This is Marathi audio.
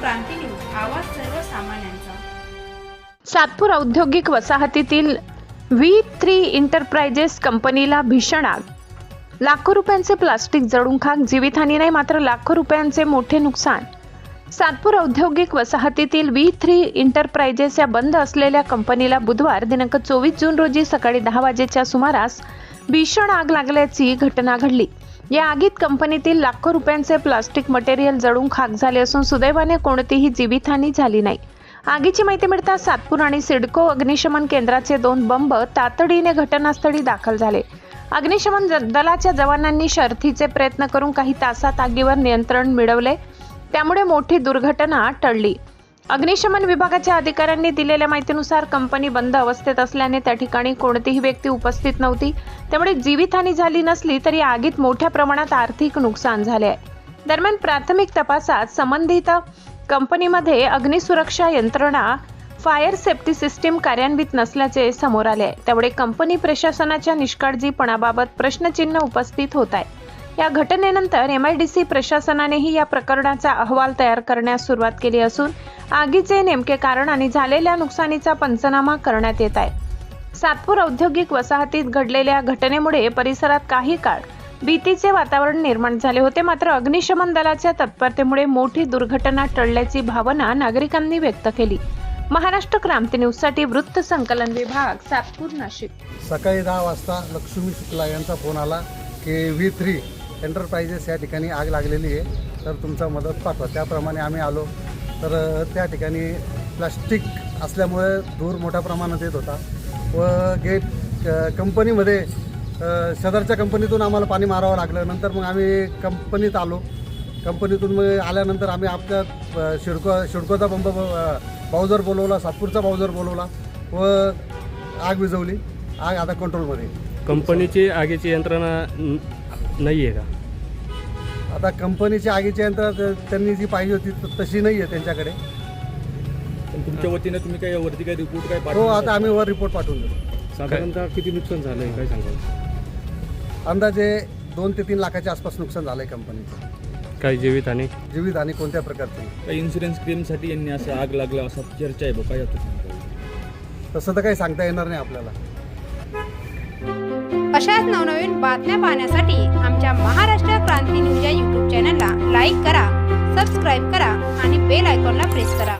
क्रांती न्यूज, आवाज सर्वसामान्यांचा। सातपूर औद्योगिक वसाहतीतील V3 एंटरप्राइजेस कंपनीला भीषण आग। लाखो रुपयांचे प्लास्टिक जळून खाक, जीवितहानी नाही मात्र लाखो रुपयांचे मोठे नुकसान। सातपूर औद्योगिक वसाहतीतील V3 एंटरप्राइजेस या बंद असलेल्या कंपनीला बुधवार दिनांक 24 जून रोजी सकाळी 10 वाजेच्या सुमारास भीषण आग लागल्याची घटना घडली। या आगीत कंपनीतील लाखो रुपयांचे प्लास्टिक मटेरियल जळून खाक झाले असून सुदैवाने कोणतीही जीवितहानी झाली नाही। आगीची माहिती मिळताच सातपूर आणि सिडको अग्निशमन केंद्राचे 2 बंब तातडीने घटनास्थळी दाखल झाले। अग्निशमन दलाच्या जवानांनी शर्थीचे प्रयत्न करून काही तासात आगीवर नियंत्रण मिळवले, त्यामुळे मोठी दुर्घटना टळली। अग्निशमन विभागाच्या अधिकाऱ्यांनी दिलेल्या माहितीनुसार कंपनी बंद अवस्थेत असल्याने त्या ठिकाणी कोणतीही व्यक्ती उपस्थित नव्हती, त्यामुळे जीवितहानी झाली नसली तरी आगीत मोठ्या प्रमाणात आर्थिक नुकसान झाले आहे। दरम्यान प्राथमिक तपासात संबंधित कंपनीमध्ये अग्निसुरक्षा यंत्रणा फायर सेफ्टी सिस्टीम कार्यान्वित नसल्याचे समोर आले आहे, त्यामुळे कंपनी प्रशासनाच्या निष्काळजीपणाबाबत प्रश्नचिन्ह उपस्थित होत आहे। या घटनेनंतर MIDC प्रशासनानेही या प्रकरणाचा अहवाल तयार करण्यास सुरुवात केली असून आगीचे नेमके कारण आणि झालेल्या नुकसानीचा पंचनामा करण्यात येत आहे। सातपूर औद्योगिक वसाहतीत घडलेल्या घटनेमुळे परिसरात काही काळ भीतीचे वातावरण निर्माण झाले होते, मात्र अग्निशमन दलाच्या तत्परतेमुळे मोठी दुर्घटना टळल्याची भावना नागरिकांनी व्यक्त केली। महाराष्ट्र क्रांती न्यूजसाठी वृत्त संकलन विभाग, सातपूर, नाशिक। सकाळी 10 वाजता लक्ष्मी शुक्ला यांचा फोन आला की V3 एंटरप्राइजेस या ठिकाणी आग लागलेली आहे, तर तुमचा मदत पाठवा। त्याप्रमाणे आम्ही आलो, तर त्या ठिकाणी प्लास्टिक असल्यामुळे धूर मोठ्या प्रमाणात येत होता व गेट कंपनीमध्ये शेजारच्या कंपनीतून आम्हाला पाणी मारावं लागलं। नंतर मग आम्ही कंपनीत आलो, कंपनीतून मग आल्यानंतर आम्ही आपल्या शिडकोचा बंब बाउजर बोलवला, सातपूरचा बाउजर बोलवला व आग विझवली। आग आता कंट्रोलमध्ये। कंपनीची आगीची यंत्रणा नाही आहे का? आता कंपनीची आगीची यंत्रणा त्यांनी जी पाहिजे होती तशी नाही आहे त्यांच्याकडे। तुमच्या वतीने तुम्ही काय वरती काय रिपोर्ट काय हो, पाठवला? आता आम्ही वर रिपोर्ट पाठवून देतो। साधारणतः किती नुकसान झालं आहे काय सांगाल? अंदाजे 2 ते 3 लाखाच्या आसपास नुकसान झालं आहे कंपनीचं। काही जीवितहानी? जीवितहानी कोणत्या प्रकारची? काही इन्शुरन्स क्लेमसाठी यांनी असं आग लागला असा चर्चा आहे बघा, काय तसं तर काही सांगता येणार नाही आपल्याला। अशाच नवनवीन बातम्या पाहण्यासाठी आमच्या महाराष्ट्र क्रांती न्यूज या YouTube चॅनलला लाईक करा, सबस्क्राईब करा आणि बेल आयकॉनला प्रेस करा।